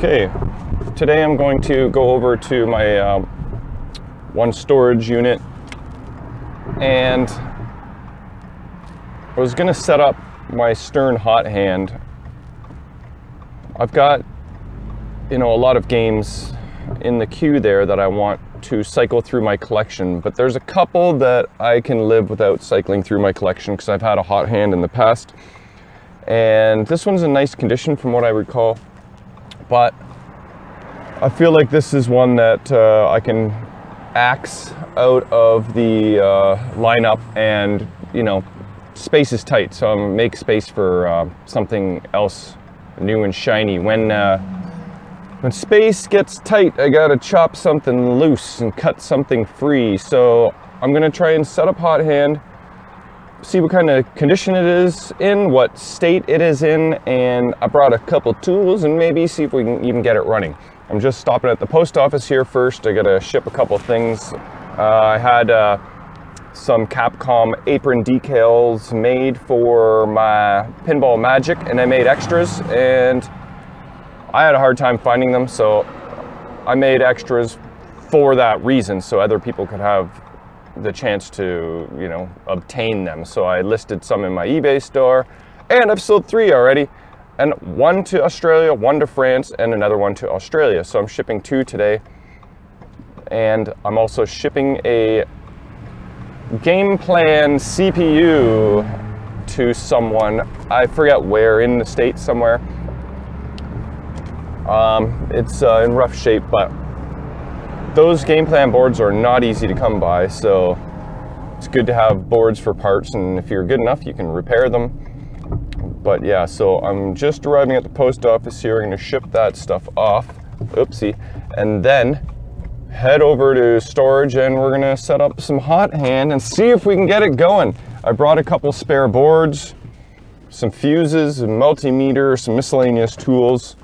Okay, today I'm going to go over to my one storage unit, and I was going to set up my Stern hot hand. I've got, a lot of games in the queue there that I want to cycle through my collection, but there's a couple that I can live without cycling through my collection because I've had a hot hand in the past, and this one's in nice condition from what I recall, but I feel like this is one that I can axe out of the lineup, and space is tight, so I'm make space for something else new and shiny. When space gets tight, I gotta chop something loose and cut something free. So I'm gonna try and set up hot hand, see what kind of condition it is in, what state it is in, and I brought a couple tools and maybe see if we can even get it running. I'm just stopping at the post office here first. I gotta ship a couple things. I had some Capcom apron decals made for my Pinball Magic, and I made extras, and I had a hard time finding them, so I made extras for that reason, so other people could have the chance to, obtain them. So I listed some in my eBay store, and I've sold 3 already, and 1 to Australia, 1 to France, and another 1 to Australia. So I'm shipping 2 today, and I'm also shipping a game plan CPU to someone. I forget where, in the States somewhere. It's in rough shape, but those game plan boards are not easy to come by, so it's good to have boards for parts, and if you're good enough, you can repair them. But yeah, so I'm just arriving at the post office here. I'm going to ship that stuff off, oopsie, and then head over to storage, and we're going to set up some hot hand and see if we can get it going. I brought a couple spare boards, some fuses, a multimeter, some miscellaneous tools,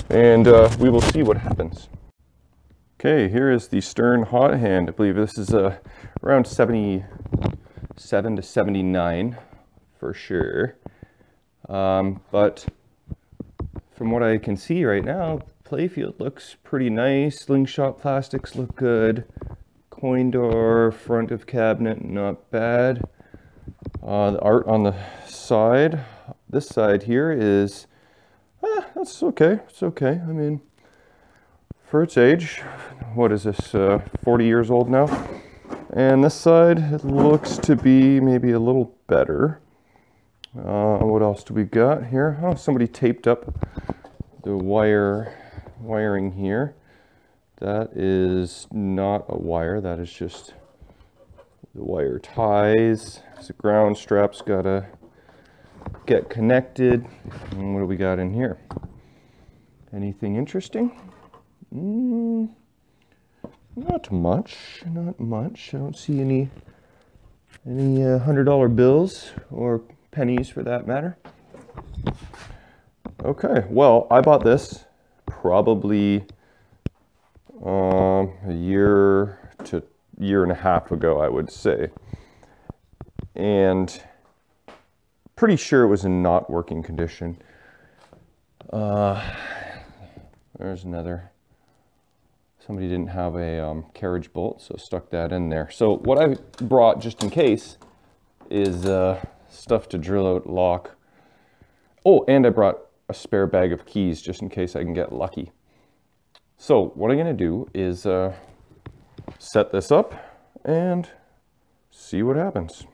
and we will see what happens. Okay, here is the Stern hot hand. I believe this is around 77 to 79 for sure. But from what I can see right now, playfield looks pretty nice. Slingshot plastics look good. Coin door, front of cabinet, not bad. The art on the side, this side here is, that's okay. It's okay. I mean, for its age, what is this, 40 years old now? And this side, it looks to be maybe a little better. What else do we got here? Oh, somebody taped up the wiring here. That is not a wire, that is just the wire ties. The ground strap's gotta get connected. And what do we got in here? Anything interesting? Not much, not much. I don't see any $100 bills or pennies for that matter. Okay, well, I bought this probably a year to year and a half ago, I would say, and pretty sure it was in not working condition. There's another. Somebody didn't have a carriage bolt, so stuck that in there. So what I brought just in case is stuff to drill out lock. Oh, and I brought a spare bag of keys just in case I can get lucky. So what I'm gonna do is set this up and see what happens.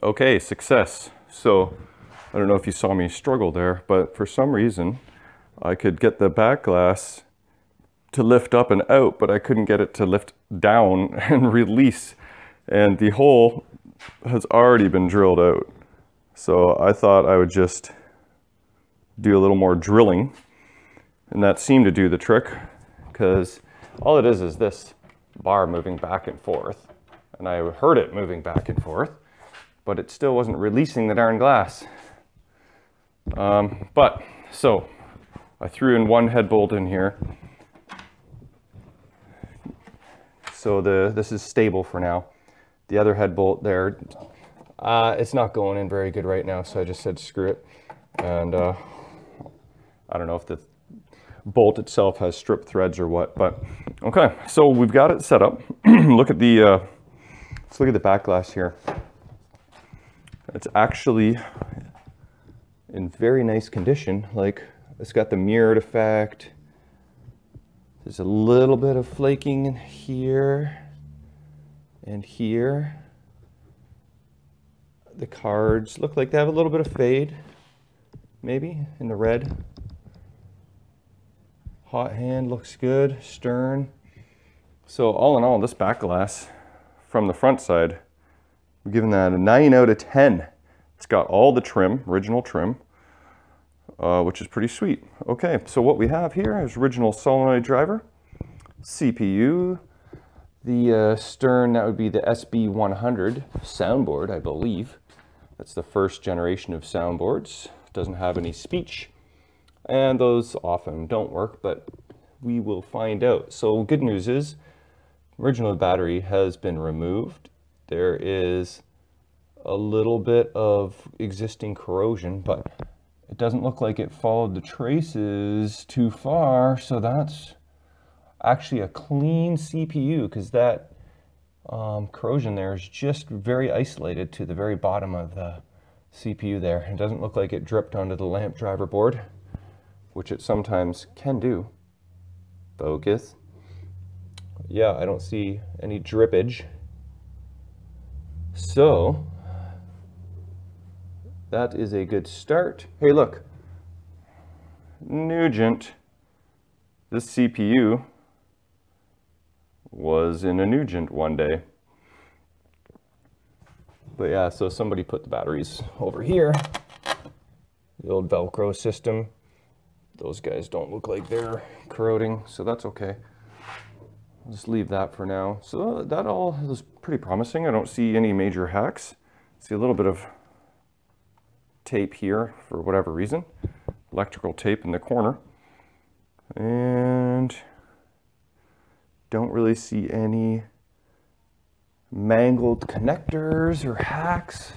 Okay, success. So I don't know if you saw me struggle there, but for some reason I could get the back glass to lift up and out, but I couldn't get it to lift down and release. And the hole has already been drilled out. So I thought I would just do a little more drilling, and that seemed to do the trick, because all it is this bar moving back and forth, and I heard it moving back and forth, but it still wasn't releasing the darn glass. So I threw in one head bolt in here. So this is stable for now. The other head bolt there, it's not going in very good right now, so I just said screw it. And I don't know if the bolt itself has strip threads or what, but okay. So we've got it set up. Look at the let's look at the back glass here. It's actually in very nice condition. Like, it's got the mirrored effect. There's a little bit of flaking in here and here. The cards look like they have a little bit of fade, maybe in the red. Hot hand looks good, stern. So all in all, this back glass from the front side, we're giving that a 9 out of 10. It's got all the trim, original trim, which is pretty sweet. Okay, so what we have here is original solenoid driver, CPU, the stern, that would be the SB100 soundboard, I believe. That's the first generation of soundboards. Doesn't have any speech, and those often don't work, but we will find out. So good news is, original battery has been removed. There is a little bit of existing corrosion, but it doesn't look like it followed the traces too far, so that's actually a clean CPU, because that corrosion there is just very isolated to the very bottom of the CPU there. It doesn't look like it dripped onto the lamp driver board, which it sometimes can do. Focus. Yeah, I don't see any drippage. So that is a good start. Hey, look, Nugent, this CPU was in a Nugent one day. But yeah, so somebody put the batteries over here. The old Velcro system. Those guys don't look like they're corroding, so that's okay. I'll just leave that for now. So that all is pretty promising. I don't see any major hacks. See a little bit of tape here for whatever reason. Electrical tape in the corner. And don't really see any mangled connectors or hacks.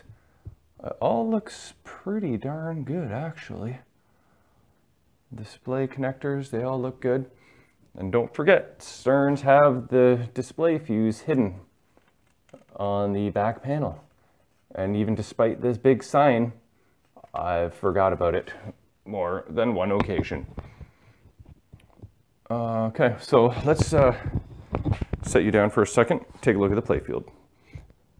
It all looks pretty darn good, actually. Display connectors, they all look good. And don't forget, Sterns have the display fuse hidden on the back panel. And even despite this big sign, I've forgot about it more than one occasion. Okay, so let's set you down for a second. Take a look at the playfield.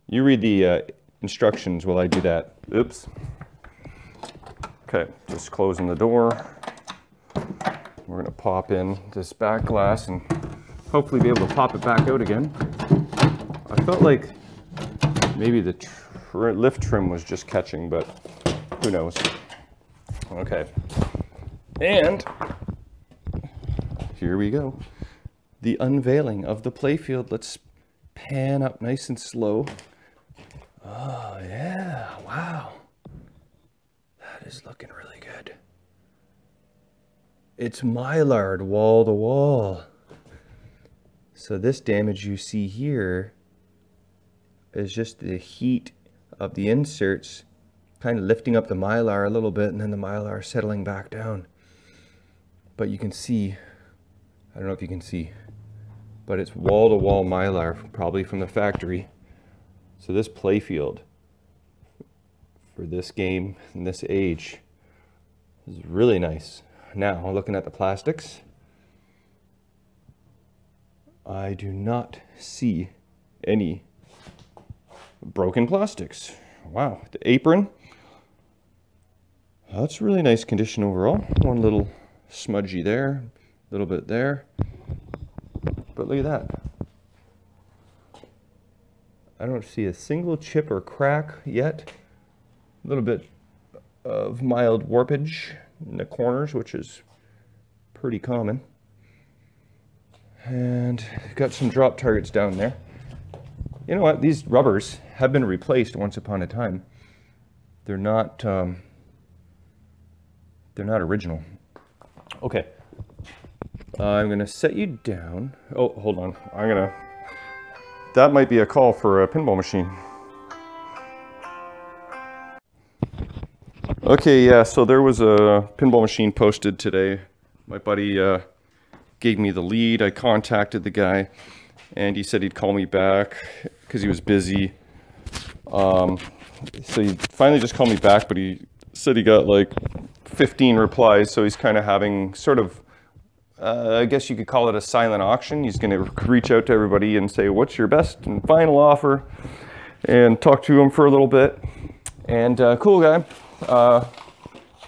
You read the instructions while I do that. Oops. Okay, just closing the door. We're gonna pop in this back glass and hopefully be able to pop it back out again. I felt like maybe the lift trim was just catching, but who knows? Okay, and here we go. The unveiling of the playfield. Let's pan up nice and slow. Oh yeah, wow. That is looking really good. It's Mylard wall to wall. So this damage you see here is just the heat of the inserts kind of lifting up the Mylar a little bit, and then the Mylar settling back down. But you can see, I don't know if you can see, but it's wall-to-wall Mylar, probably from the factory. So this playfield for this game and this age is really nice. Now, looking at the plastics, I do not see any broken plastics Wow, the apron. That's really nice condition overall. One little smudgy there, a little bit there. But look at that. I don't see a single chip or crack yet. A little bit of mild warpage in the corners, which is pretty common. And got some drop targets down there. You know what? These rubbers have been replaced once upon a time. They're not original. Okay. I'm gonna set you down. Oh, hold on. That might be a call for a pinball machine. Okay, yeah, so there was a pinball machine posted today. My buddy gave me the lead. I contacted the guy and he said he'd call me back because he was busy. So he finally just called me back, but he said he got like 15 replies, so he's kind of having sort of, I guess you could call it a silent auction. He's going to reach out to everybody and say, what's your best and final offer? And talk to him for a little bit. And cool guy.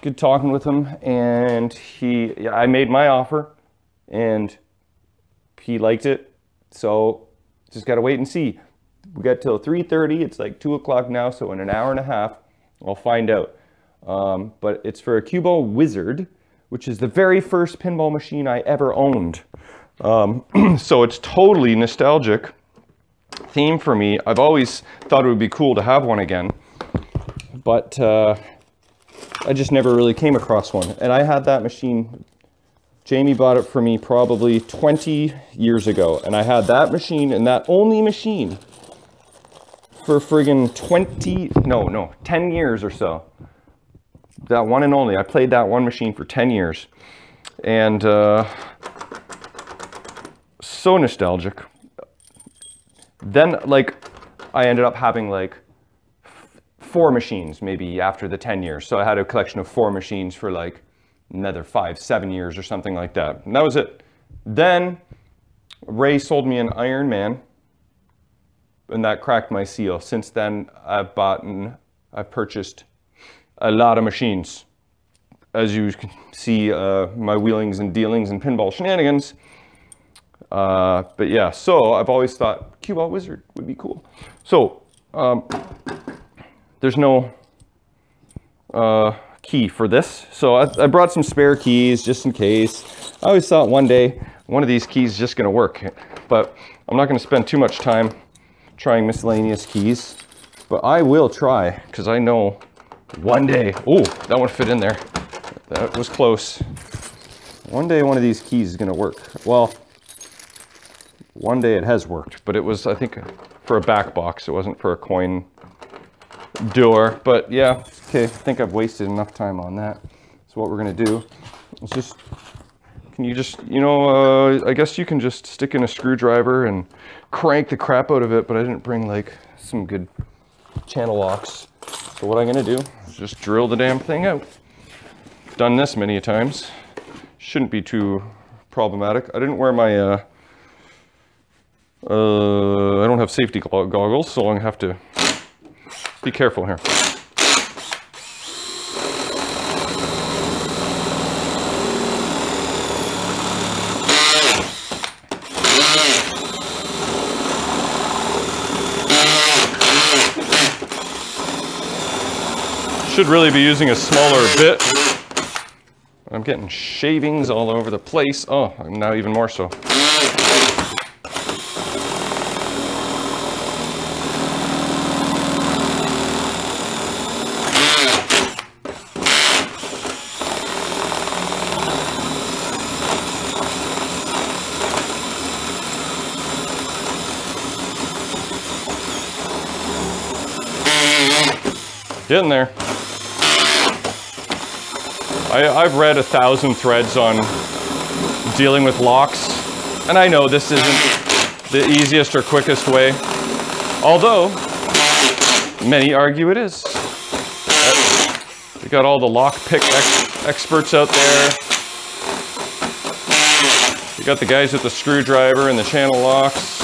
Good talking with him. And I made my offer and he liked it. So just got to wait and see. We got till 3:30. It's like 2 o'clock now. So in an hour and a half, I'll find out. But it's for a Cubo Wizard, which is the very first pinball machine I ever owned. So it's totally nostalgic theme for me. I've always thought it would be cool to have one again, but I just never really came across one. And I had that machine, Jamie bought it for me probably 20 years ago. And I had that machine and that only machine for friggin' 10 years or so. That one and only. I played that one machine for 10 years. And so nostalgic. Then, like, I ended up having like 4 machines maybe after the 10 years. So I had a collection of 4 machines for like another 5, 7 years or something like that. And that was it. Then Ray sold me an Iron Man and that cracked my seal. Since then, I've purchased a lot of machines. As you can see, my wheelings and dealings and pinball shenanigans. But yeah, so I've always thought Cubo Wizard would be cool. So there's no key for this. So I brought some spare keys just in case. I always thought one day one of these keys is just gonna work, but I'm not gonna spend too much time trying miscellaneous keys, but I will try because I know one day, oh, that one fit in there. That was close. One day one of these keys is gonna work. Well, one day it has worked, but it was, I think, for a back box. It wasn't for a coin door, but yeah, okay, I think I've wasted enough time on that. So what we're gonna do is just, can you just, you know, I guess you can just stick in a screwdriver and crank the crap out of it, but I didn't bring like some good channel locks. So what I'm gonna do is just drill the damn thing out. Done this many times. Shouldn't be too problematic. I didn't wear my, I don't have safety goggles, so I'm gonna have to be careful here. Should really be using a smaller bit. I'm getting shavings all over the place. Oh, now even more so. Getting there. I've read 1,000 threads on dealing with locks, and I know this isn't the easiest or quickest way, although many argue it is. We got all the lock pick experts out there. You got the guys with the screwdriver and the channel locks.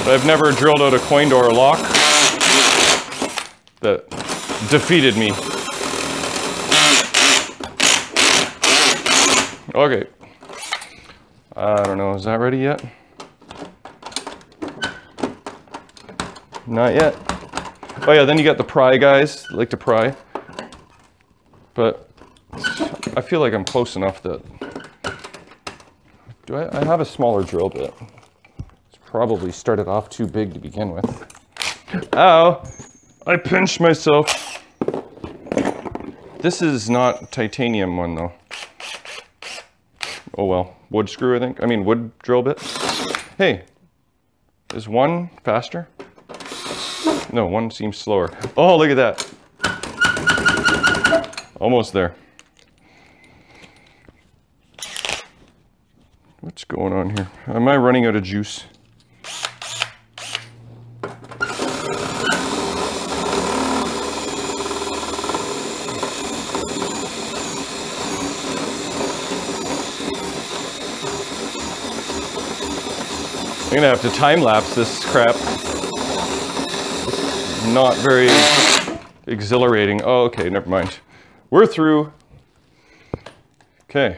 But I've never drilled out a coin door lock that defeated me. Okay. I don't know, is that ready yet? Not yet. Oh yeah, then you got the pry guys, like to pry. But I feel like I'm close enough that... I have a smaller drill bit. It's probably started off too big to begin with. Ow! I pinched myself. This is not titanium one though. Oh well, wood screw I think. I mean wood drill bit. Hey, is one faster? No, one seems slower. Oh, look at that. Almost there. What's going on here? Am I running out of juice? I'm gonna have to time lapse this crap. Not very exhilarating. Oh, okay, never mind. We're through. Okay.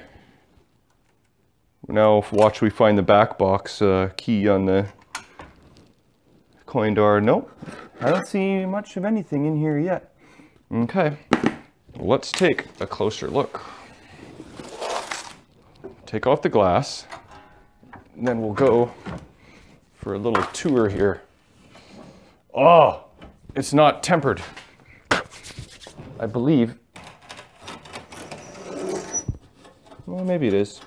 Now watch we find the back box key on the coin door. Nope, I don't see much of anything in here yet. Okay, let's take a closer look. Take off the glass, and then we'll go for a little tour here. Oh, it's not tempered. I believe. Well, maybe it is.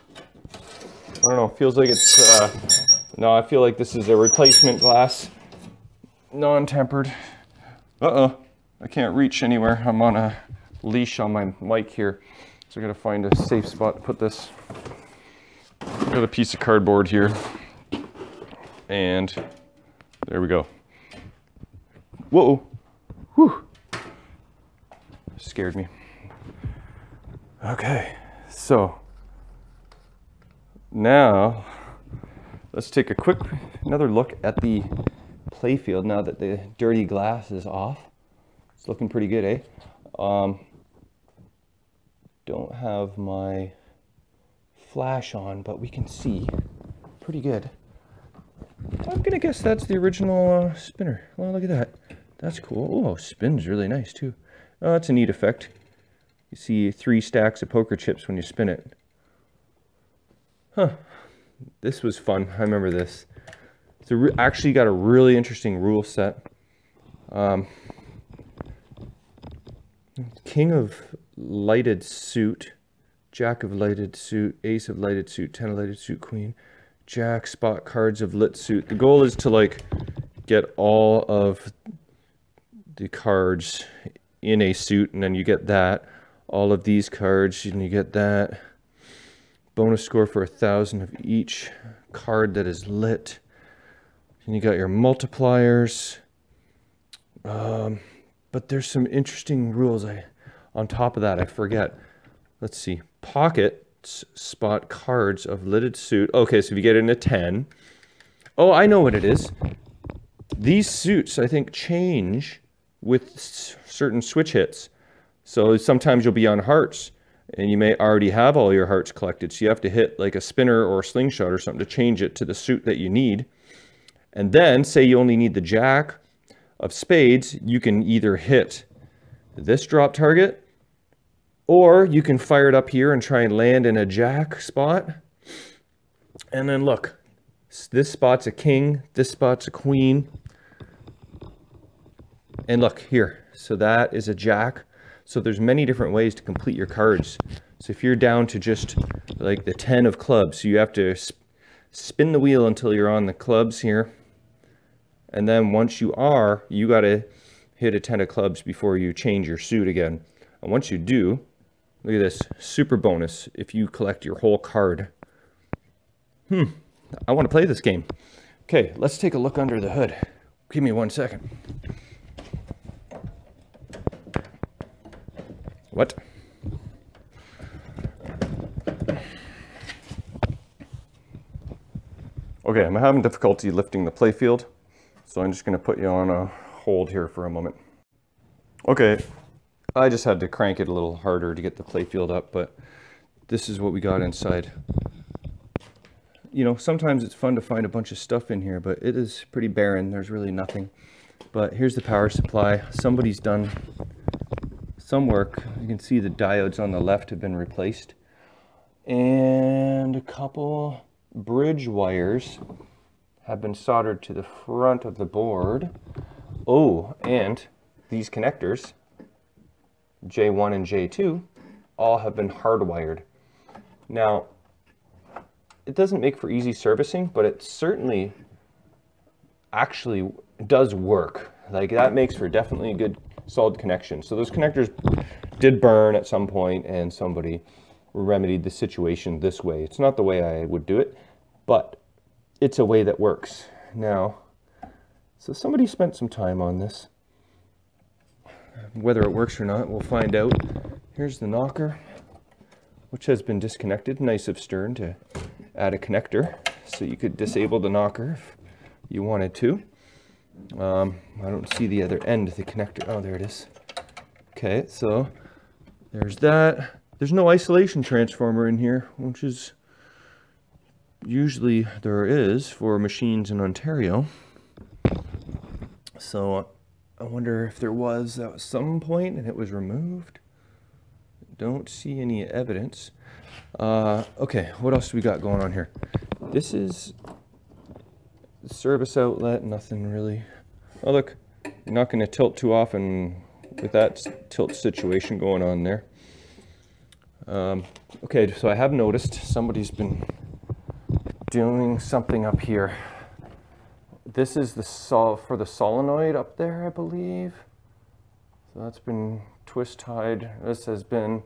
I don't know, feels like it's, no, I feel like this is a replacement glass, non-tempered. Uh-oh, I can't reach anywhere. I'm on a leash on my mic here. So I gotta find a safe spot to put this. Got a piece of cardboard here. And there we go. Whoa, whew. Scared me. Okay, so. Now, let's take another look at the playfield now that the dirty glass is off. It's looking pretty good, eh? Don't have my flash on, but we can see pretty good. I'm gonna guess that's the original spinner. Well, look at that. That's cool. Oh, spins really nice too. Oh, that's a neat effect. You see 3 stacks of poker chips when you spin it. Huh, this was fun. I remember this. It's actually got a really interesting rule set. King of lighted suit, Jack of lighted suit, Ace of lighted suit, 10 of lighted suit, Queen, Jack, spot cards of lit suit. The goal is to like get all of the cards in a suit, and then you get that. All of these cards, and you get that. Bonus score for 1,000 of each card that is lit. And you got your multipliers. But there's some interesting rules on top of that, I forget. Let's see. Pockets spot cards of lidded suit. Okay, so if you get in a 10. Oh, I know what it is. These suits, I think, change with certain switch hits. So sometimes you'll be on hearts, and you may already have all your hearts collected, so you have to hit like a spinner or a slingshot or something to change it to the suit that you need. And then, say you only need the jack of spades, you can either hit this drop target, or you can fire it up here and try and land in a jack spot. And then look, this spot's a king, this spot's a queen. And look here, so that is a jack. So there's many different ways to complete your cards. So if you're down to just like the 10 of clubs, you have to spin the wheel until you're on the clubs here. And then once you are, you got to hit a 10 of clubs before you change your suit again. And once you do, look at this, super bonus if you collect your whole card. I want to play this game. Okay, let's take a look under the hood. Give me 1 second. What? Okay, I'm having difficulty lifting the playfield. So I'm just going to put you on a hold here for a moment. Okay, I just had to crank it a little harder to get the playfield up, but this is what we got inside. You know, sometimes it's fun to find a bunch of stuff in here, but it is pretty barren. There's really nothing. But here's the power supply. Somebody's done some work. You can see the diodes on the left have been replaced. And a couple bridge wires have been soldered to the front of the board. Oh, and these connectors, J1 and J2, all have been hardwired. Now, it doesn't make for easy servicing, but it certainly actually does work. Like, that makes for definitely a good solid connection. So those connectors did burn at some point, and somebody remedied the situation this way. It's not the way I would do it, but it's a way that works. Now, so somebody spent some time on this. Whether it works or not, we'll find out. Here's the knocker, which has been disconnected. Nice of Stern to add a connector so you could disable the knocker if you wanted to. I don't see the other end of the connector. Oh, there it is. Okay, so there's that. There's no isolation transformer in here, which is usually there is for machines in Ontario. So I wonder if there was at some point and it was removed. Don't see any evidence. Okay, what else do we got going on here? This is the service outlet, nothing really. Oh look, you're not going to tilt too often with that tilt situation going on there. Okay, so I have noticed somebody's been doing something up here. This is the for the solenoid up there, I believe. So that's been twist tied. This has been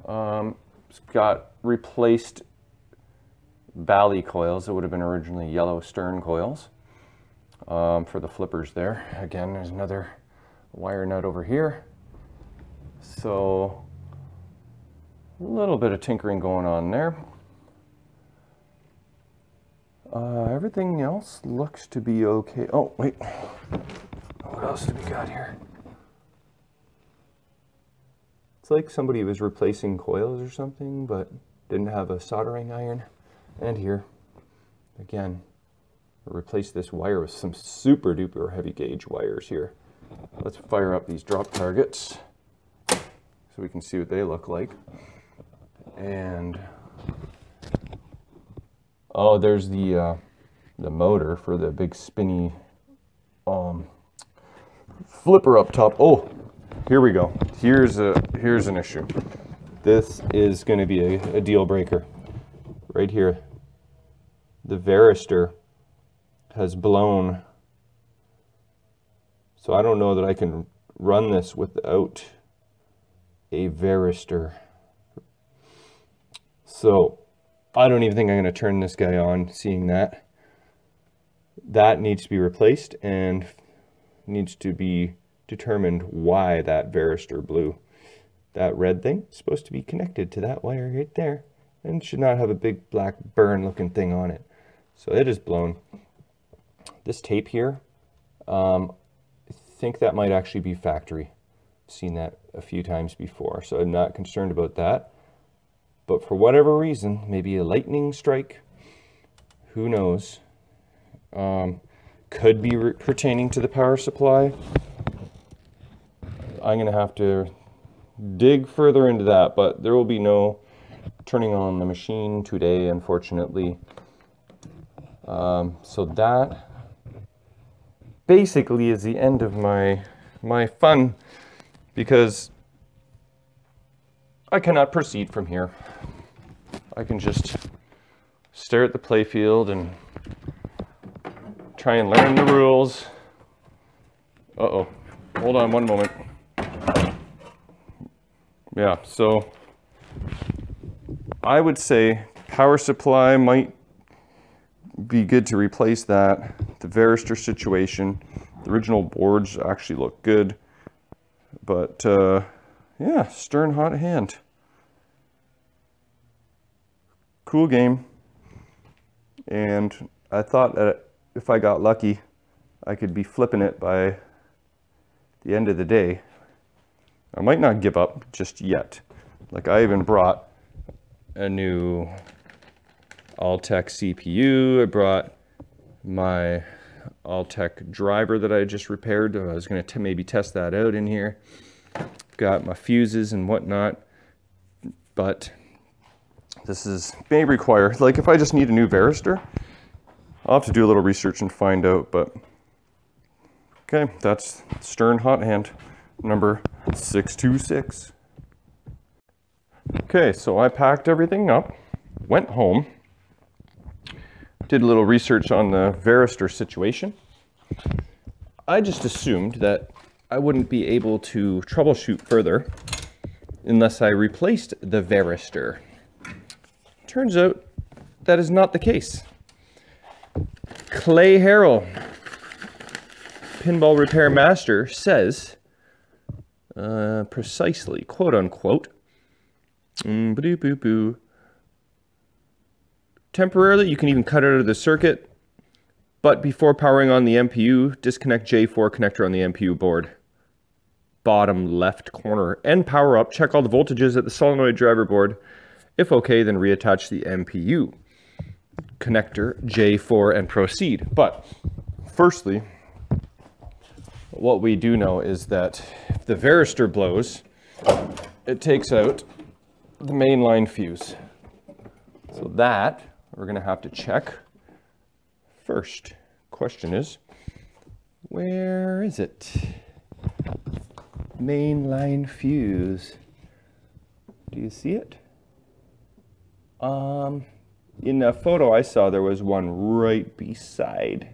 it's got replaced Bally coils. It would have been originally yellow Stern coils for the flippers there. Again, there's another wire nut over here. So a little bit of tinkering going on there. Everything else looks to be okay. Oh, wait. What else do we got here? It's like somebody was replacing coils or something, but didn't have a soldering iron. And here, again, replace this wire with some super duper heavy gauge wires here. Let's fire up these drop targets so we can see what they look like. And oh, there's the motor for the big spinny flipper up top. Oh, here we go. Here's an issue. This is going to be a deal breaker. Right here, the varistor has blown. So I don't know that I can run this without a varistor. So I don't even think I'm going to turn this guy on, seeing that. That needs to be replaced and needs to be determined why that varistor blew. That red thing is supposed to be connected to that wire right there and should not have a big black burn looking thing on it. So it is blown. This tape here, I think that might actually be factory. I've seen that a few times before, so I'm not concerned about that. But for whatever reason, maybe a lightning strike, who knows, could be pertaining to the power supply. I'm going to have to dig further into that, but there will be no turning on the machine today, unfortunately. So that basically is the end of my fun, because I cannot proceed from here. I can just stare at the playfield and try and learn the rules. Uh-oh, hold on one moment. Yeah, so I would say power supply might be good to replace that. The varistor situation, the original boards actually look good, but yeah, Stern hot hand. Cool game. And I thought that if I got lucky, I could be flipping it by the end of the day. I might not give up just yet. Like, I even brought a new Altec CPU. I brought my Altec driver that I just repaired. I was going to maybe test that out in here. Got my fuses and whatnot. But this may require, like, if I just need a new varistor, I'll have to do a little research and find out. But okay, that's Stern Hot Hand number 626. Okay, so I packed everything up, went home, did a little research on the varistor situation. I just assumed that I wouldn't be able to troubleshoot further unless I replaced the varistor. Turns out that is not the case. Clay Harrell, Pinball Repair Master, says precisely, quote unquote, temporarily you can even cut it out of the circuit, but before powering on the MPU, disconnect J4 connector on the MPU board. Bottom left corner, and power up. Check all the voltages at the solenoid driver board. If okay, then reattach the MPU connector J4 and proceed. But firstly, what we do know is that if the varistor blows, it takes out the mainline fuse. So that we're going to have to check first. Question is, where is it? Mainline fuse. Do you see it? In a photo I saw, there was one right beside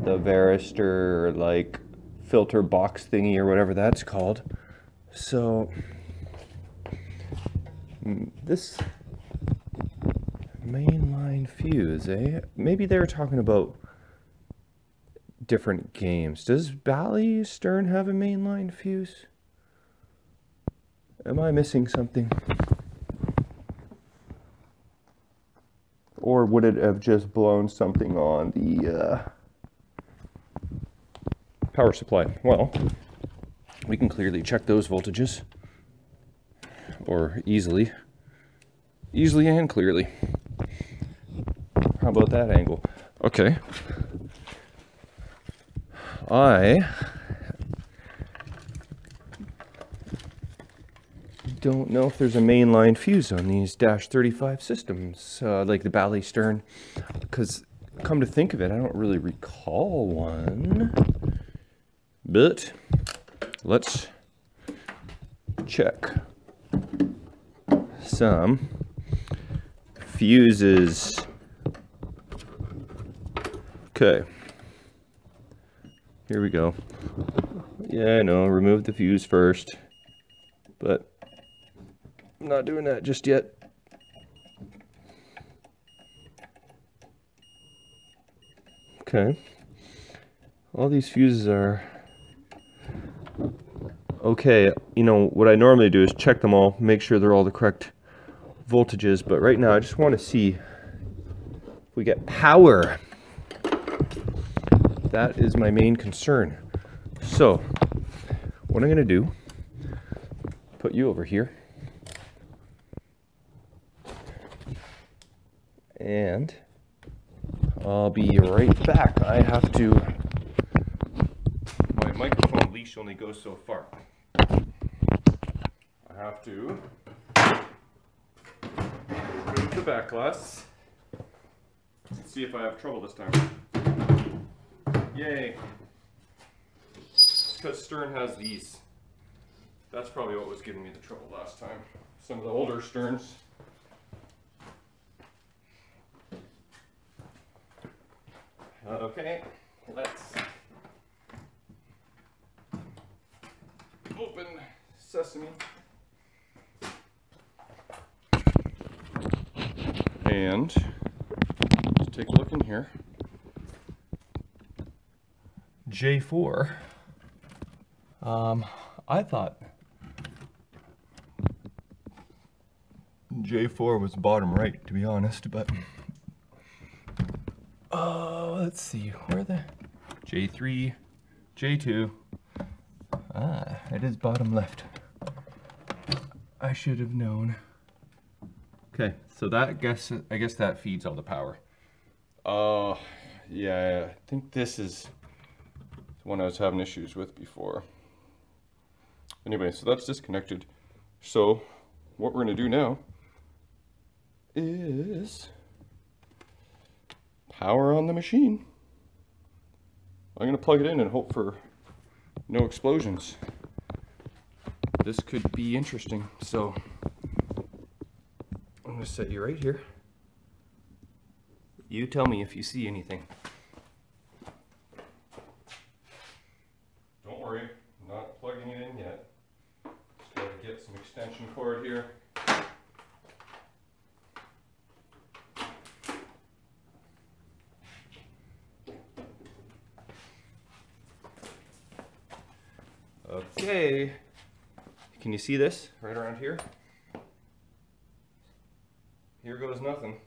the varistor, like, filter box thingy or whatever that's called. So this mainline fuse, eh? Maybe they were talking about different games. Does Bally Stern have a mainline fuse? Am I missing something? Or would it have just blown something on the power supply? Well, we can clearly check those voltages, or easily and clearly. How about that angle? Okay. I don't know if there's a mainline fuse on these -35 systems, like the Bally Stern, because come to think of it, I don't really recall one. But let's check some fuses. Okay. Here we go. Yeah, I know, remove the fuse first, but I'm not doing that just yet. Okay. All these fuses are okay. You know, what I normally do is check them all, make sure they're all the correct voltages, but right now I just want to see if we get power. That is my main concern. So, what I'm going to do, put you over here, and I'll be right back. I have to, my microphone leash only goes so far. I have to remove the back glass. Let's see if I have trouble this time. Yay. It's because Stern has these. That's probably what was giving me the trouble last time. Some of the older Sterns. Okay, let's open sesame. And let's take a look in here. J4. I thought J4 was bottom right, to be honest, but Oh, let's see, where the J3, J2. Ah, it is bottom left. I should have known. Okay, so that I guess that feeds all the power. Yeah, I think this is the one I was having issues with before. Anyway, so that's disconnected. So what we're gonna do now is power on the machine. I'm gonna plug it in and hope for no explosions. This could be interesting. So I'm gonna set you right here. You tell me if you see anything. Don't worry, I'm not plugging it in yet. Just gotta get some extension cord here. Okay, can you see this right around here? Here goes nothing.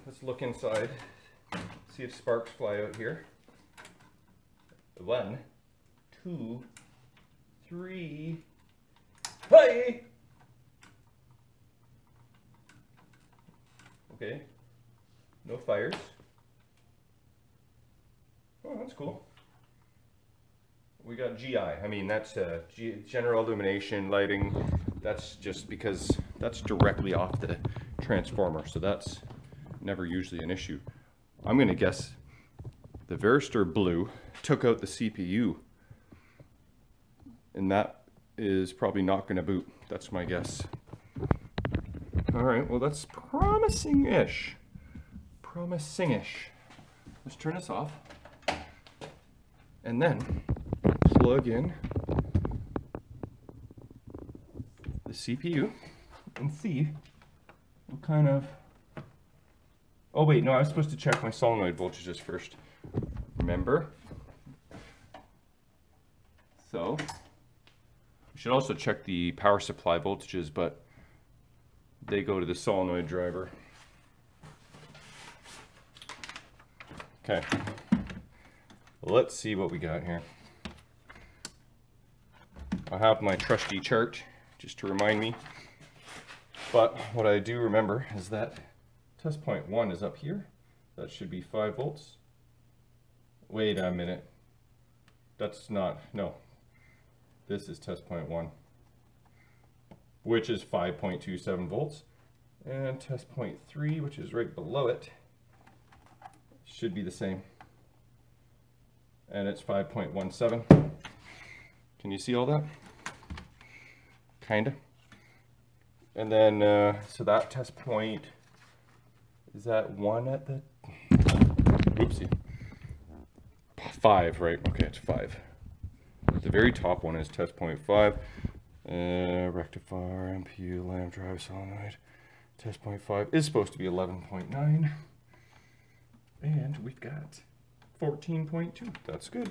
Let's look inside, see if sparks fly out here. 1, 2, 3. Hi! Okay, no fires. Oh, that's cool. We got GI. I mean, that's general illumination, lighting. That's just because that's directly off the transformer, so that's never usually an issue. I'm going to guess the Veristor Blue took out the CPU, and that is probably not going to boot. That's my guess. All right, well, that's promising-ish. Promising-ish. Let's turn this off, and then plug in the CPU and see what kind of... Oh wait, no, I was supposed to check my solenoid voltages first. Remember? So, we should also check the power supply voltages, but they go to the solenoid driver. Okay, let's see what we got here. I have my trusty chart just to remind me, but what I do remember is that test point 1 is up here. That should be 5 volts. Wait a minute. That's not, no. This is test point 1, which is 5.27 volts. And test point 3, which is right below it, should be the same. And it's 5.17. Can you see all that? Kinda. And then, so that test point, is that 1 at the, oopsie, 5, right? Okay, it's 5. The very top one is test point 5. Rectifier, MPU, lamp drive, solenoid. Test point 5 is supposed to be 11.9. And we've got 14.2. That's good.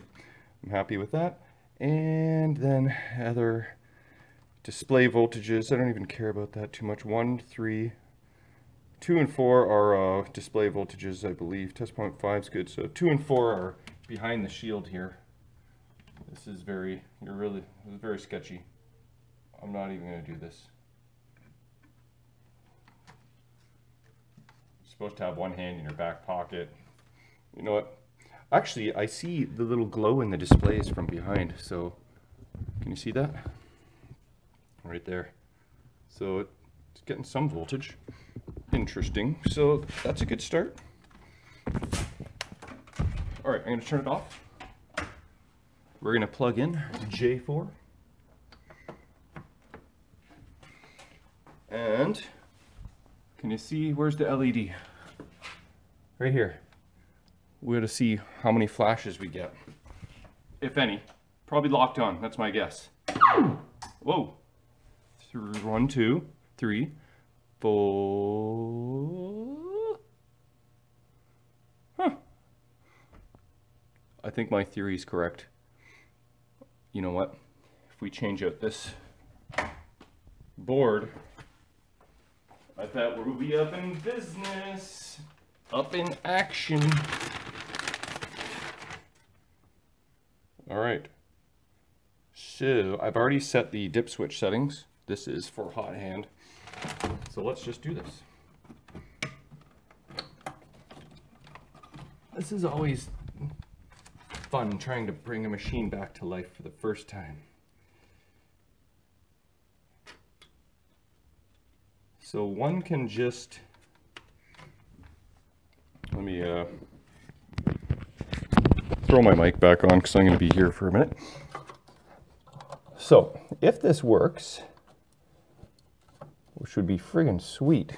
I'm happy with that. And then other display voltages. I don't even care about that too much. 1, 3, 2 and 4 are display voltages, I believe. Test point 5 is good. So 2 and 4 are behind the shield here. This is very sketchy. I'm not even going to do this. You're supposed to have one hand in your back pocket. You know what? Actually, I see the little glow in the displays from behind. So, can you see that? Right there. So it's getting some voltage. Interesting. So that's a good start. All right, I'm going to turn it off. We're going to plug in J4. And can you see, where's the LED? Right here. We're going to see how many flashes we get. If any. Probably locked on, that's my guess. Whoa. 1, 2, 3, 4. Huh. I think my theory is correct. You know what? If we change out this board, I bet we'll be up in business. up in action. All right. So I've already set the dip switch settings. This is for hot hand. So let's just do this. This is always fun, trying to bring a machine back to life for the first time. So one can just, let me throw my mic back on because I'm going to be here for a minute. So if this works, which would be friggin' sweet,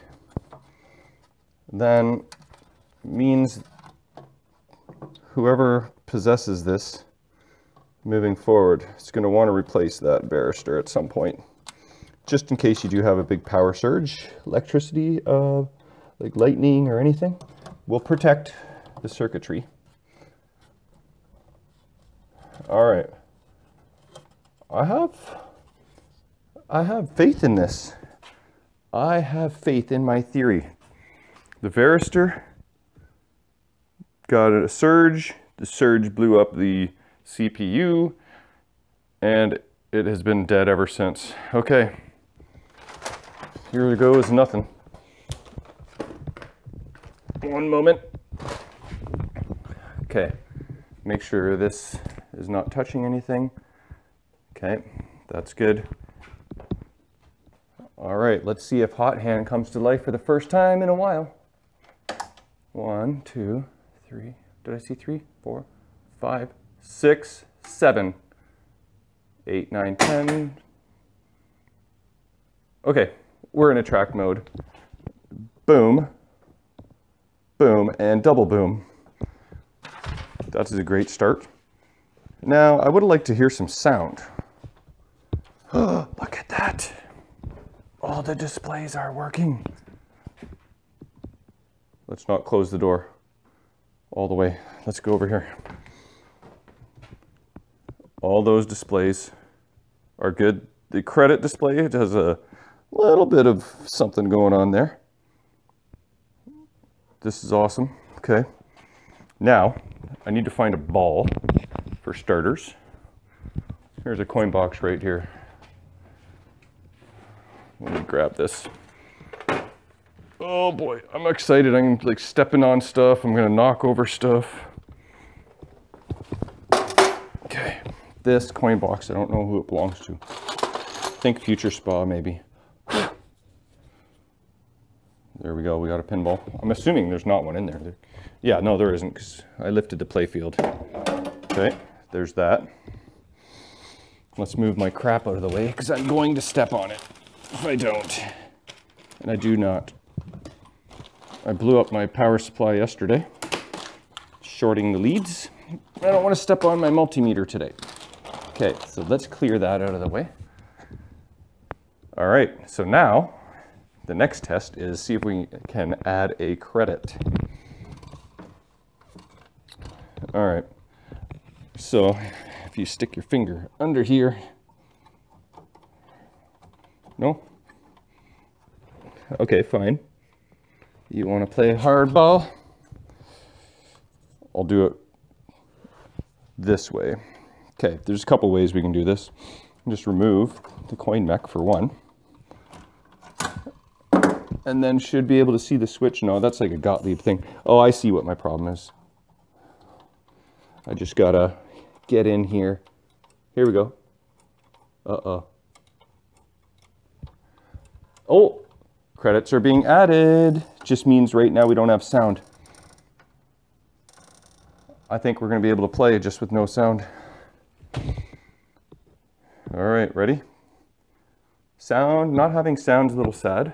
then means whoever possesses this moving forward is going to want to replace that barrister at some point, just in case you do have a big power surge, electricity, like lightning or anything. Will protect the circuitry. All right, I have faith in this. I have faith in my theory. The varistor got a surge, the surge blew up the CPU, and it has been dead ever since. Okay, here goes nothing. One moment. Okay, make sure this is not touching anything. Okay, that's good. All right, let's see if hot hand comes to life for the first time in a while. 1, 2, 3, did I see 3, 4, 5, 6, 7, 8, 9, 10. Okay, we're in attract mode. Boom, boom, and double boom. That's a great start. Now, I would like to hear some sound. Look at that. All the displays are working. Let's not close the door all the way. Let's go over here. All those displays are good. The credit display, it has a little bit of something going on there. This is awesome. Okay. Now, I need to find a ball for starters. Here's a coin box right here. Let me grab this. Oh boy, I'm excited. I'm like stepping on stuff. I'm gonna knock over stuff. Okay, this coin box, I don't know who it belongs to. I think Future Spa, maybe. There we go, we got a pinball. I'm assuming there's not one in there. Yeah, no, there isn't, because I lifted the playfield. Okay, there's that. Let's move my crap out of the way, because I'm going to step on it if I don't. And I do not. I blew up my power supply yesterday, shorting the leads. I don't want to step on my multimeter today. Okay, so let's clear that out of the way. All right, so now the next test is see if we can add a credit. All right, so if you stick your finger under here, no? Okay, fine. You want to play hardball? I'll do it this way. Okay, there's a couple ways we can do this. Just remove the coin mech for one. And then should be able to see the switch. No, that's like a Gottlieb thing. Oh, I see what my problem is. I just gotta get in here. Here we go. Uh-oh. Oh, credits are being added. Just means right now we don't have sound. I think we're gonna be able to play just with no sound. All right, ready? Sound, not having sound is a little sad,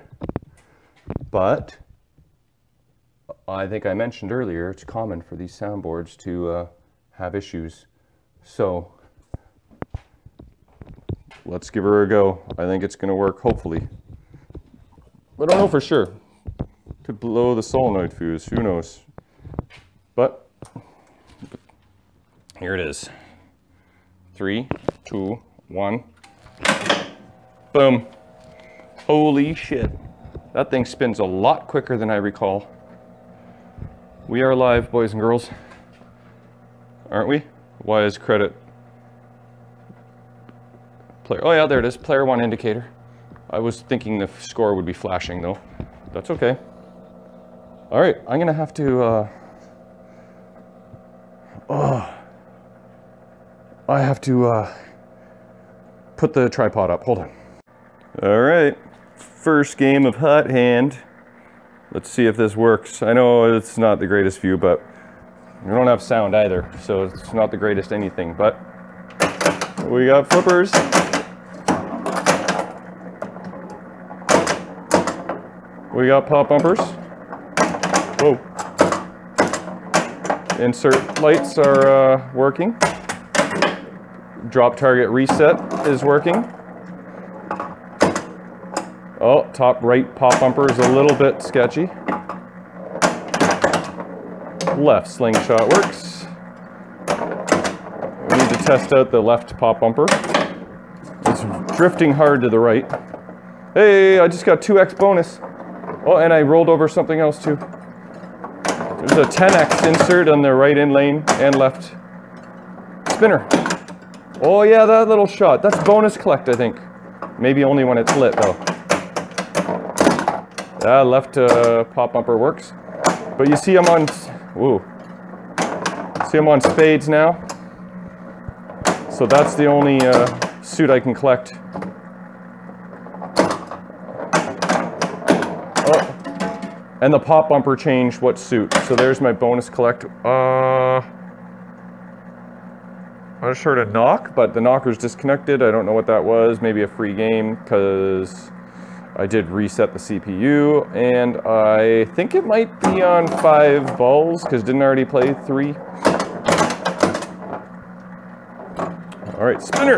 but I think I mentioned earlier, it's common for these soundboards to have issues. So let's give her a go. I think it's gonna work, hopefully. I don't know for sure. Could blow the solenoid fuse, who knows? But here it is. 3, 2, 1. Boom. Holy shit. That thing spins a lot quicker than I recall. We are live, boys and girls. Aren't we? Why is credit player? Oh yeah, there it is. Player 1 indicator. I was thinking the score would be flashing though. That's okay. All right, I'm gonna have to. I have to put the tripod up. Hold on. All right, first game of Hot Hand. Let's see if this works. I know it's not the greatest view, but we don't have sound either, so it's not the greatest anything, but we got flippers. We got pop bumpers. Whoa. Insert lights are working. Drop target reset is working. Oh, top right pop bumper is a little bit sketchy. Left slingshot works. We need to test out the left pop bumper. It's drifting hard to the right. Hey, I just got 2x bonus. Oh, and I rolled over something else too. There's a 10x insert on the right in lane and left spinner. Oh yeah, that little shot. That's bonus collect, I think. Maybe only when it's lit though. Left pop bumper works. But you see I'm on, woo. See I'm on spades now. So that's the only suit I can collect. Oh, and the pop bumper changed what suit. So there's my bonus collect. I just heard a knock, but the knocker's disconnected. I don't know what that was. Maybe a free game because I did reset the CPU, and I think it might be on 5 balls, because didn't I already play 3? All right, spinner.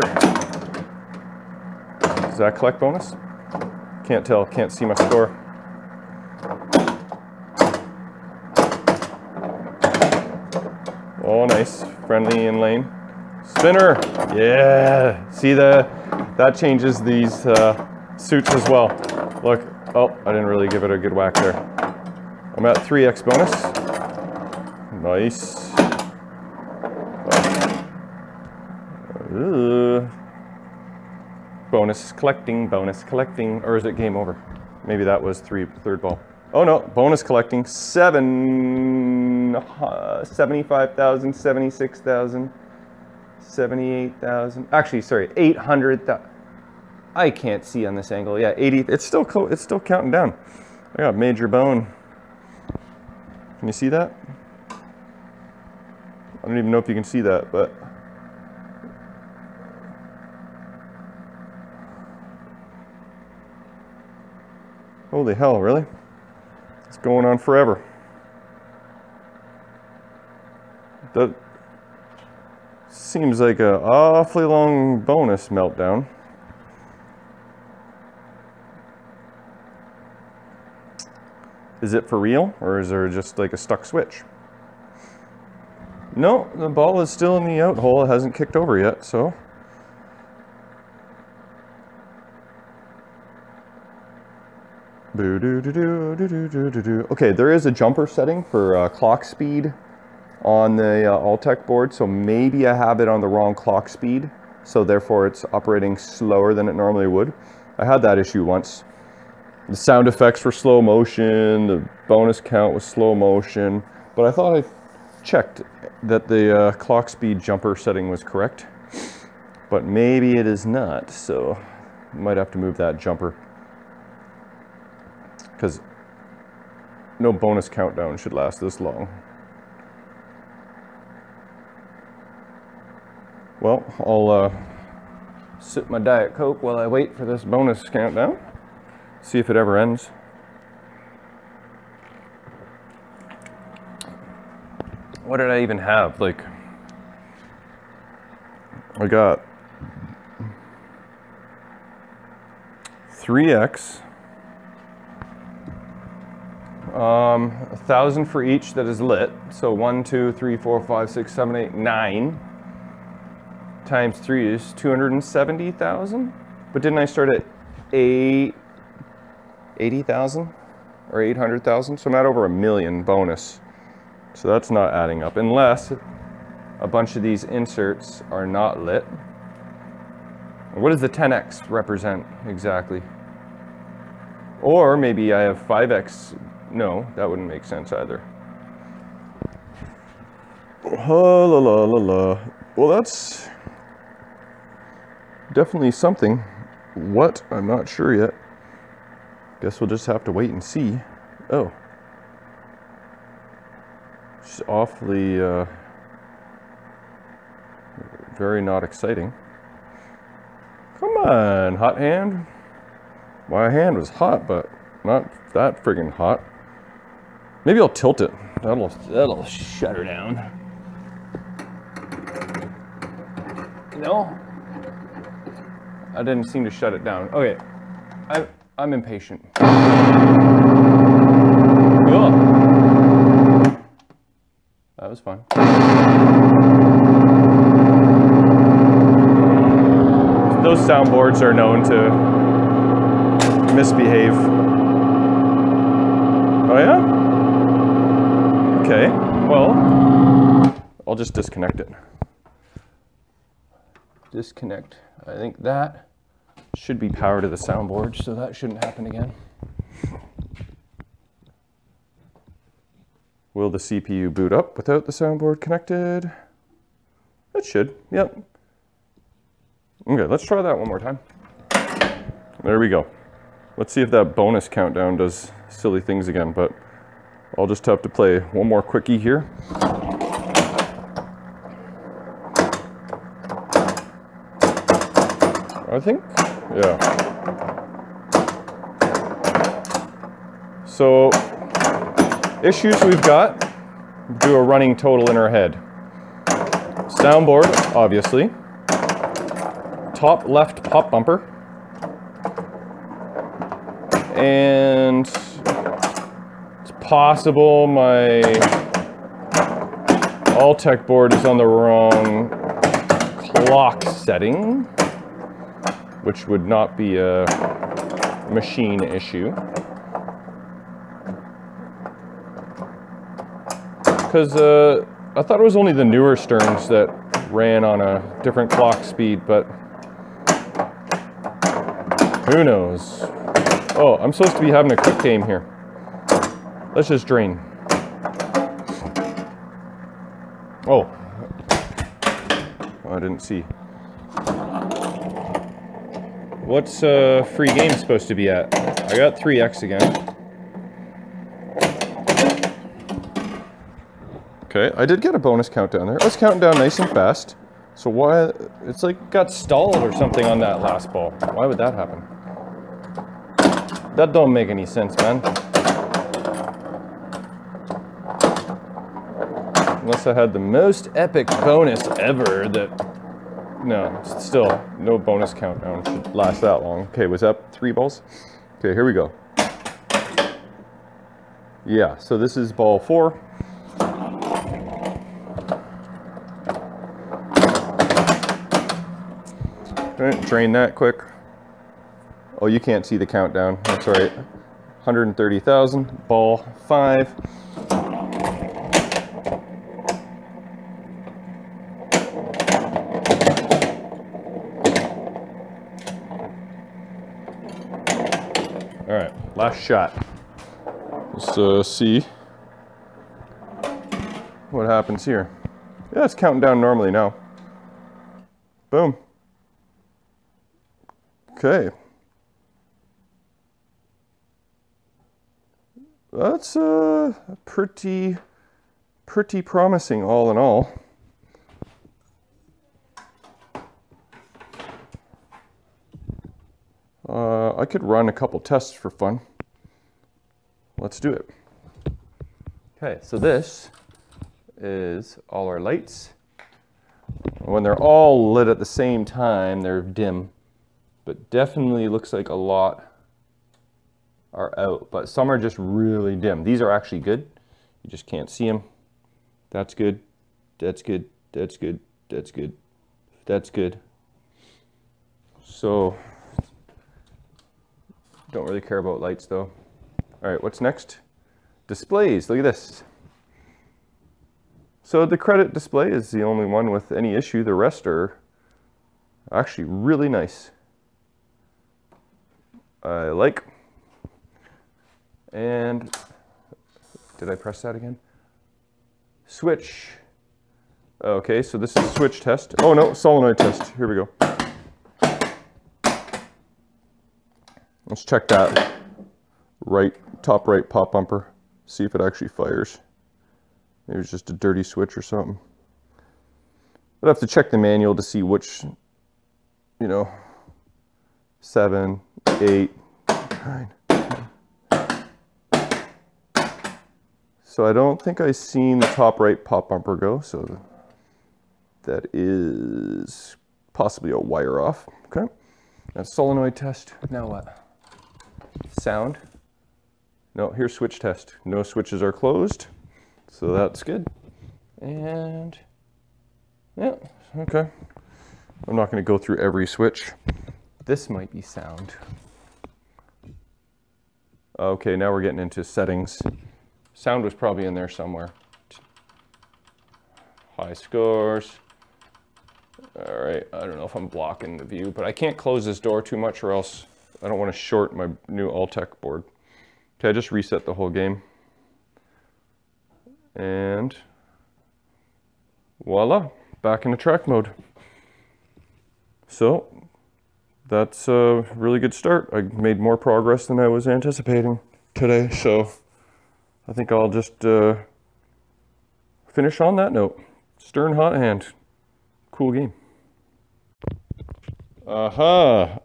Does that collect bonus? Can't tell, can't see my score. Oh, nice, friendly in lane. Spinner, yeah. See that changes these suits as well. Look, oh, I didn't really give it a good whack there. I'm at 3x bonus. Nice. Bonus collecting, or is it game over? Maybe that was third ball. Oh no, bonus collecting, 75,000, 76,000, 78,000. Actually, sorry, 800,000. I can't see on this angle. Yeah, 80. It's still counting down. I got major bone. Can you see that? I don't even know if you can see that, but holy hell, really? It's going on forever. That seems like an awfully long bonus meltdown. Is it for real, or is there just like a stuck switch? No, the ball is still in the out hole. It hasn't kicked over yet, so. Okay, there is a jumper setting for clock speed on the Altec board, so maybe I have it on the wrong clock speed, so therefore it's operating slower than it normally would. I had that issue once. The sound effects were slow motion, the bonus count was slow motion, but I thought I checked that the clock speed jumper setting was correct, but maybe it is not, so I might have to move that jumper, because no bonus countdown should last this long. Well, I'll sip my Diet Coke while I wait for this bonus countdown. See if it ever ends. What did I even have? Like, I got 3x, 1,000 for each that is lit. So 1, 2, 3, 4, 5, 6, 7, 8, 9 times 3 is 270,000. But didn't I start at 80,000 or 800,000? So I'm at over $1 million bonus So that's not adding up, unless a bunch of these inserts are not lit. What does the 10x represent exactly? Or maybe I have 5x. No, that wouldn't make sense either. Oh, la, la, la, la. Well, that's definitely something. What? I'm not sure yet. Guess we'll just have to wait and see. Oh. It's awfully, very not exciting. Come on, hot hand. My hand was hot, but not that friggin' hot. Maybe I'll tilt it. That'll shut her down. No? I didn't seem to shut it down. Okay, I'm impatient. Cool. That was fun. Those soundboards are known to misbehave. Oh yeah? Okay, well, I'll just disconnect it. Disconnect. I think that should be power to the soundboard, so that shouldn't happen again. Will the CPU boot up without the soundboard connected? It should, yep. Okay, let's try that one more time. There we go. Let's see if that bonus countdown does silly things again, but I'll just have to play one more quickie here. I think, yeah. So, issues we've got, do a running total in our head. Soundboard, obviously. Top left pop bumper. And it's possible my Alltech board is on the wrong clock setting, which would not be a machine issue. Because I thought it was only the newer Sterns that ran on a different clock speed, but who knows? Oh, I'm supposed to be having a quick game here. Let's just drain. Oh, I didn't see. What's free game supposed to be at? I got 3x again. Okay, I did get a bonus countdown there. I was counting down nice and fast. So why, it's like got stalled or something on that last ball. Why would that happen? That don't make any sense, man. Unless I had the most epic bonus ever that, no, still, no bonus countdown should last that long. Okay, was that 3 balls? Okay, here we go. Yeah, so this is ball 4. Right, drain that quick. Oh, you can't see the countdown. That's all right. 130,000. Ball 5. All right, last shot. Let's see what happens here. Yeah, it's counting down normally now. Boom. Okay. That's pretty promising all in all. I could run a couple tests for fun. Let's do it. Okay, so this is all our lights. When they're all lit at the same time, they're dim, but definitely looks like a lot are out, but some are just really dim. These are actually good. You just can't see them. That's good. That's good. That's good. That's good. That's good. So, don't really care about lights though. All right, what's next? Displays. Look at this. So the credit display is the only one with any issue. The rest are actually really nice. I like. And did I press that again? Switch. Okay, so this is switch test. Oh no, solenoid test. Here we go. Let's check that top right pop bumper. See if it actually fires. Maybe it's just a dirty switch or something. I'd have to check the manual to see which, 7, 8, 9, 10. So I don't think I've seen the top right pop bumper go, so that is possibly a wire off. Okay, that's solenoid test. Now what? Sound. No, here's switch test. No switches are closed. So that's good. And yeah, okay. I'm not going to go through every switch. This might be sound. Okay, now we're getting into settings. Sound was probably in there somewhere. High scores. All right, I don't know if I'm blocking the view, but I can't close this door too much or else I don't want to short my new Alltech board. Okay, I just reset the whole game. And voila, back in the track mode. So that's a really good start. I made more progress than I was anticipating today, so I think I'll just finish on that note. Stern hot hand, cool game. Aha!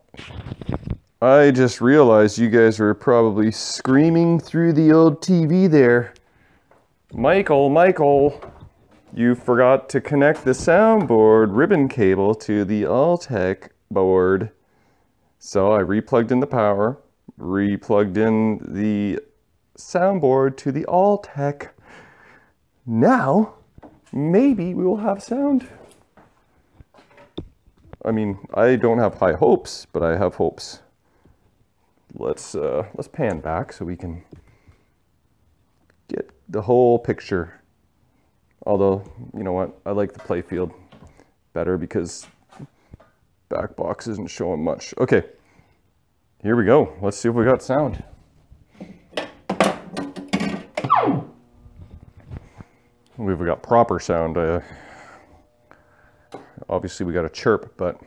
I just realized you guys were probably screaming through the old TV there. Michael, you forgot to connect the soundboard ribbon cable to the Alltech board. So I replugged in the power, replugged in the soundboard to the Alltech. Now, maybe we will have sound. I mean, I don't have high hopes, but I have hopes. Let's pan back so we can get the whole picture. Although, you know what, I like the playfield better because back box isn't showing much. Okay, here we go. Let's see if we got sound. We've got proper sound. Obviously we got a chirp, but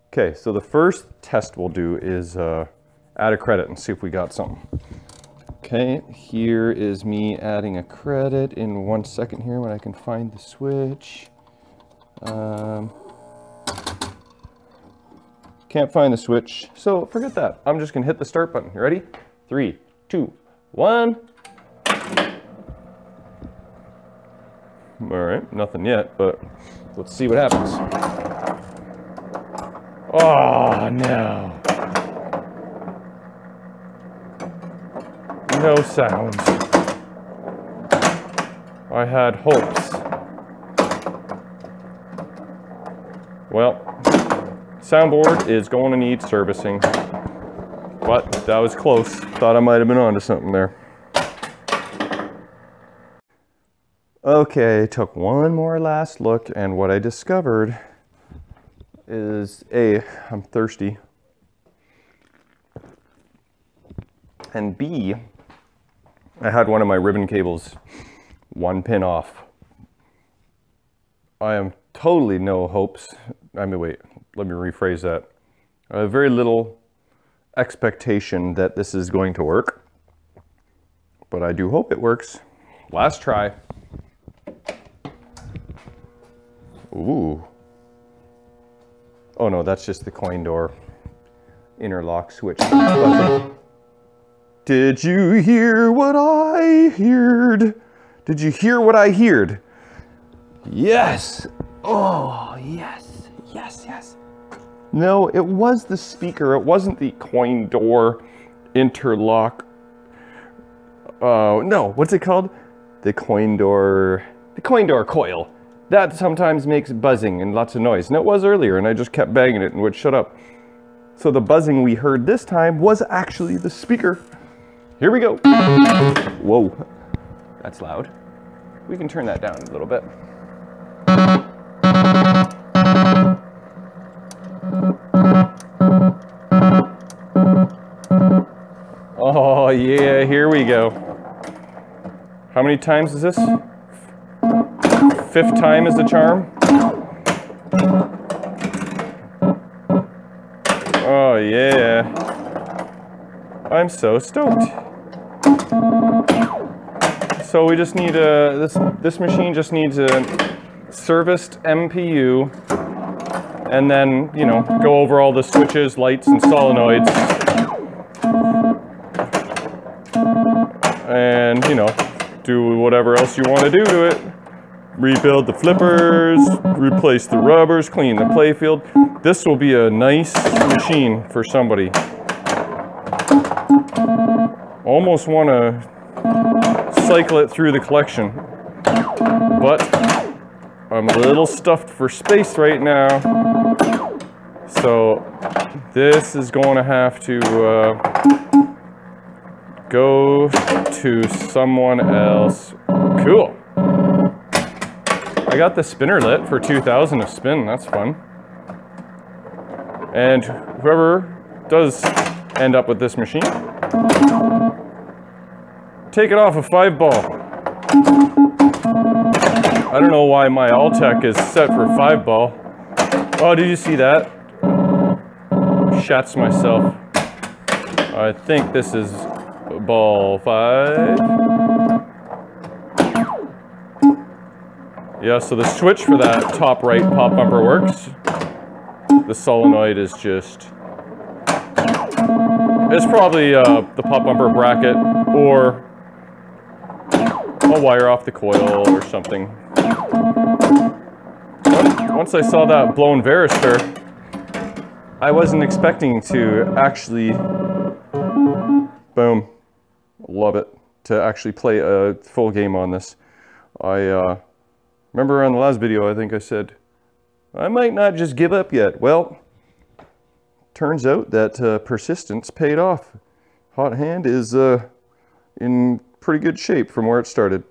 okay, so the first test we'll do is add a credit and see if we got something. Okay, here is me adding a credit in 1 second here when I can find the switch. Can't find the switch, so forget that. I'm just gonna hit the start button. You ready? 3, 2, 1. All right, nothing yet, but let's see what happens. Oh, no. No sound. I had hopes. Well, soundboard is going to need servicing, but that was close. Thought I might have been onto something there. Okay, took one more last look, and what I discovered is A, I'm thirsty, and B, I had one of my ribbon cables 1 pin off. I am totally no hopes. I mean, wait, let me rephrase that. I have very little expectation that this is going to work, but I do hope it works. Last try. Ooh. Oh no, that's just the coin door interlock switch. Did you hear what I heard? Did you hear what I heard? Yes. Oh, yes. Yes, yes. No, it was the speaker. It wasn't the coin door interlock. Oh, no. What's it called? The coin door coil. That sometimes makes buzzing and lots of noise. And it was earlier, and I just kept banging it and would shut up. So the buzzing we heard this time was actually the speaker. Here we go. Whoa, that's loud. we can turn that down a little bit. Oh yeah, here we go. How many times is this? 5th time is the charm? Oh yeah. I'm so stoked. So we just need this machine just needs a serviced MPU, and then, you know, go over all the switches, lights, and solenoids. And, you know, do whatever else you want to do to it. Rebuild the flippers, replace the rubbers, clean the playfield. This will be a nice machine for somebody. Almost want to cycle it through the collection, but I'm a little stuffed for space right now. So this is going to have to go to someone else. Cool. I got the spinner lit for 2,000 a spin. That's fun. And whoever does end up with this machine, take it off a 5-ball. I don't know why my Alltech is set for 5-ball. Oh, did you see that? Shats myself. I think this is ball 5. Yeah, so the switch for that top right pop bumper works. The solenoid is just... it's probably the pop bumper bracket, or I'll wire off the coil or something. Once I saw that blown varistor, I wasn't expecting to actually, boom, love it, to actually play a full game on this. I remember on the last video, I think I said, I might not just give up yet. Well, turns out that persistence paid off. Hot Hand is in pretty good shape from where it started.